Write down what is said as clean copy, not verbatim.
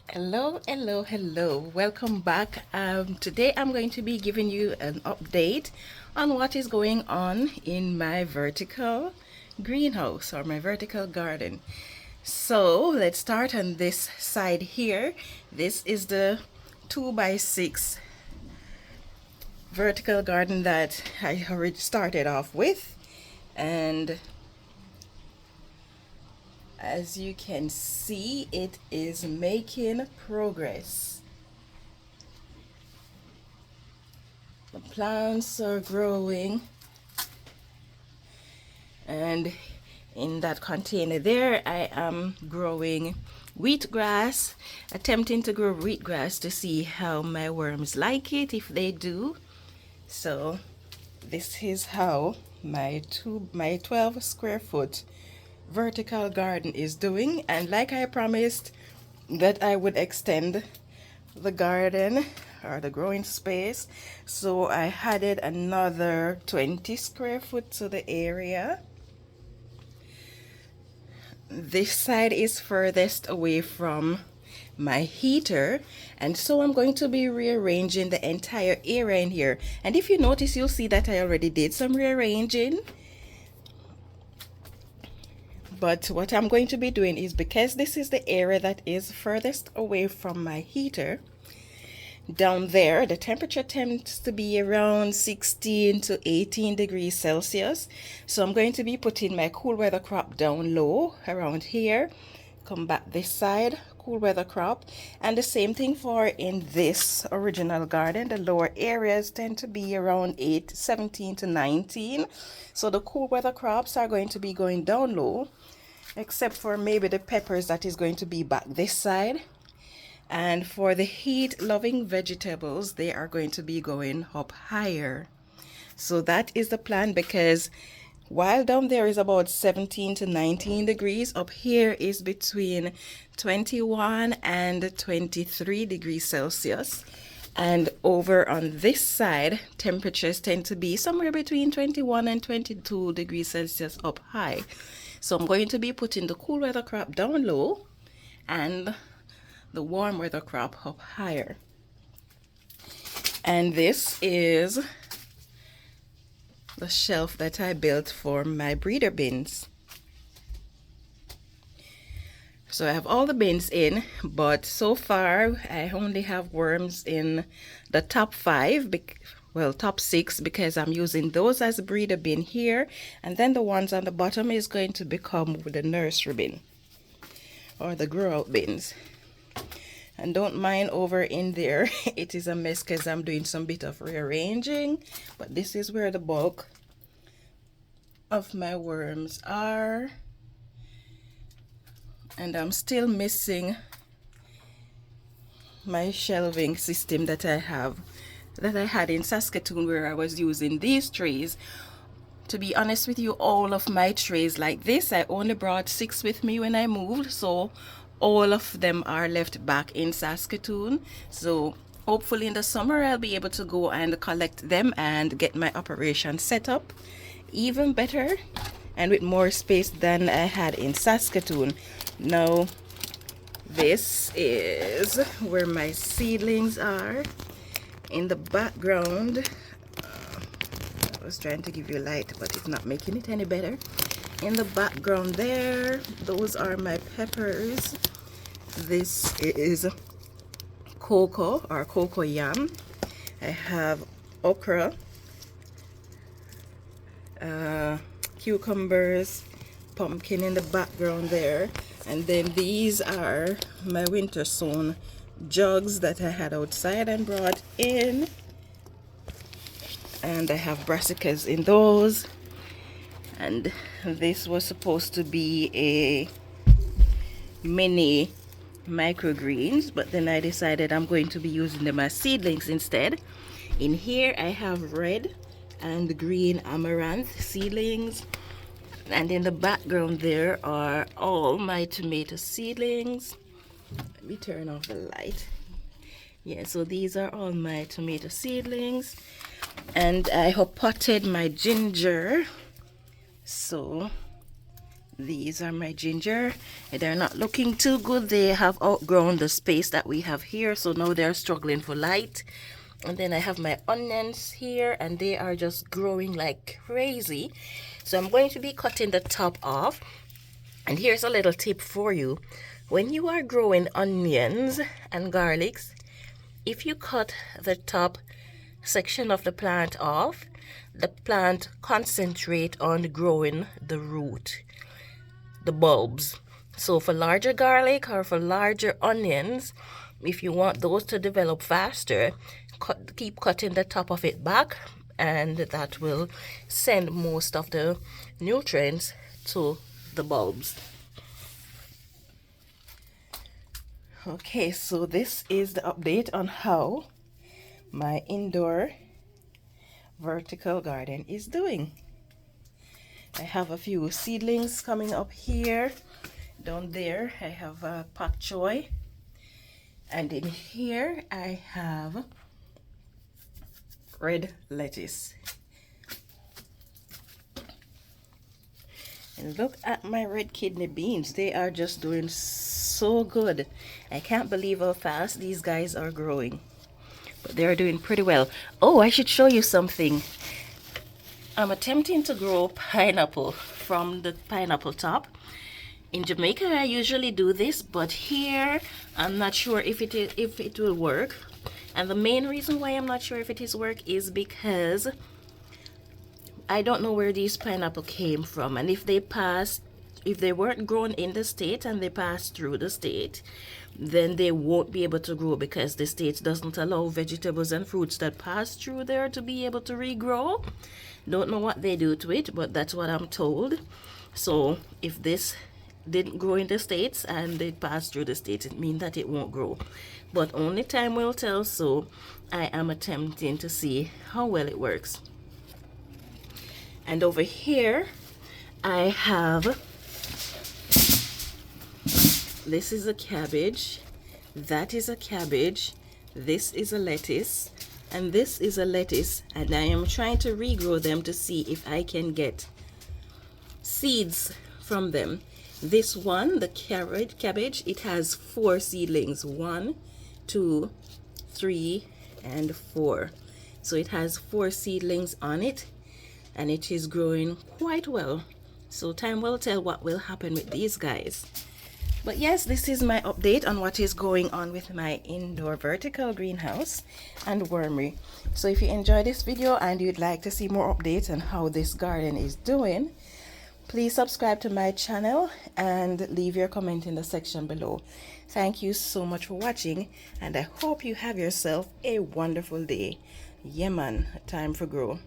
Hello, welcome back. Today I'm going to be giving you an update on what is going on in my vertical greenhouse or my vertical garden. So let's start on this side here. This is the 2 by 6 vertical garden that I already started off with, and as you can see, it is making progress. The plants are growing, and in that container there I am growing wheatgrass, attempting to grow wheatgrass to see how my worms like it, if they do. So this is how my 12 square foot vertical garden is doing, and like I promised that I would extend the garden or the growing space, so I added another 20 square foot to the area. This side is furthest away from my heater, and so I'm going to be rearranging the entire area in here. And if you notice, you'll see that I already did some rearranging. But what I'm going to be doing is, because this is the area that is furthest away from my heater, down there the temperature tends to be around 16 to 18 degrees Celsius. So I'm going to be putting my cool weather crop down low around here, come back this side, cool weather crop. And the same thing for in this original garden, the lower areas tend to be around 17 to 19. So the cool weather crops are going to be going down low, except for maybe the peppers that is going to be back this side. And for the heat loving vegetables, they are going to be going up higher. So that is the plan, because while down there is about 17 to 19 degrees, up here is between 21 and 23 degrees Celsius. And over on this side, temperatures tend to be somewhere between 21 and 22 degrees Celsius up high. So I'm going to be putting the cool weather crop down low and the warm weather crop up higher. And this is the shelf that I built for my breeder bins. So I have all the bins in, but so far I only have worms in the top 5, top 6, because I'm using those as a breeder bin here, and then the ones on the bottom is going to become the nursery bin or the grow out bins. And don't mind over in there, it is a mess because I'm doing some bit of rearranging, but this is where the bulk of my worms are. And I'm still missing my shelving system that I had in Saskatoon, where I was using these trays. To be honest with you, all of my trays like this, I only brought 6 with me when I moved, so all of them are left back in Saskatoon. So hopefully in the summer I'll be able to go and collect them and get my operation set up even better and with more space than I had in Saskatoon. Now this is where my seedlings are. In the background, I was trying to give you light, but it's not making it any better. In the background there, those are my peppers. This is cocoa or cocoa yam. I have okra, cucumbers, pumpkin in the background there, and then these are my winter sown jugs that I had outside and brought in, and I have brassicas in those. And this was supposed to be a mini microgreens, but then I decided I'm going to be using them as seedlings instead. In here I have red and green amaranth seedlings, and in the background there are all my tomato seedlings. Let me turn off the light. Yeah, so these are all my tomato seedlings, and I have potted my ginger. So These are my ginger. They're not looking too good. They have outgrown the space that we have here, so now they're struggling for light. And then I have my onions here, and they are just growing like crazy. So I'm going to be cutting the top off. And here's a little tip for you. When you are growing onions and garlics, if you cut the top section of the plant off, the plant concentrate on growing the root, the bulbs. So for larger garlic or for larger onions, if you want those to develop faster, keep cutting the top of it back, and that will send most of the nutrients to the bulbs. Okay, so this is the update on how my indoor vertical garden is doing. I have a few seedlings coming up here. Down there I have pak choy, and in here I have red lettuce. And look at my red kidney beans. They are just doing so good. I can't believe how fast these guys are growing, but they're doing pretty well. Oh, I should show you something. I'm attempting to grow pineapple from the pineapple top. In Jamaica I usually do this, but here I'm not sure if it will work. And the main reason why I'm not sure if it is work is because I don't know where these pineapple came from, and if they weren't grown in the state and they passed through the state, then they won't be able to grow, because the state doesn't allow vegetables and fruits that pass through there to be able to regrow. Don't know what they do to it, but that's what I'm told. So if this didn't grow in the states and they passed through the states, it means that it won't grow. But only time will tell, so I am attempting to see how well it works. And over here I have, this is a cabbage, that is a cabbage, this is a lettuce, and this is a lettuce, and I am trying to regrow them to see if I can get seeds from them. This one, the cabbage, it has 4 seedlings, 1, 2, 3, and 4. So it has 4 seedlings on it, and it is growing quite well. So time will tell what will happen with these guys. But yes, this is my update on what is going on with my indoor vertical greenhouse and wormery. So if you enjoyed this video and you'd like to see more updates on how this garden is doing, please subscribe to my channel and leave your comment in the section below. Thank you so much for watching, and I hope you have yourself a wonderful day. Yeah man, time for grow.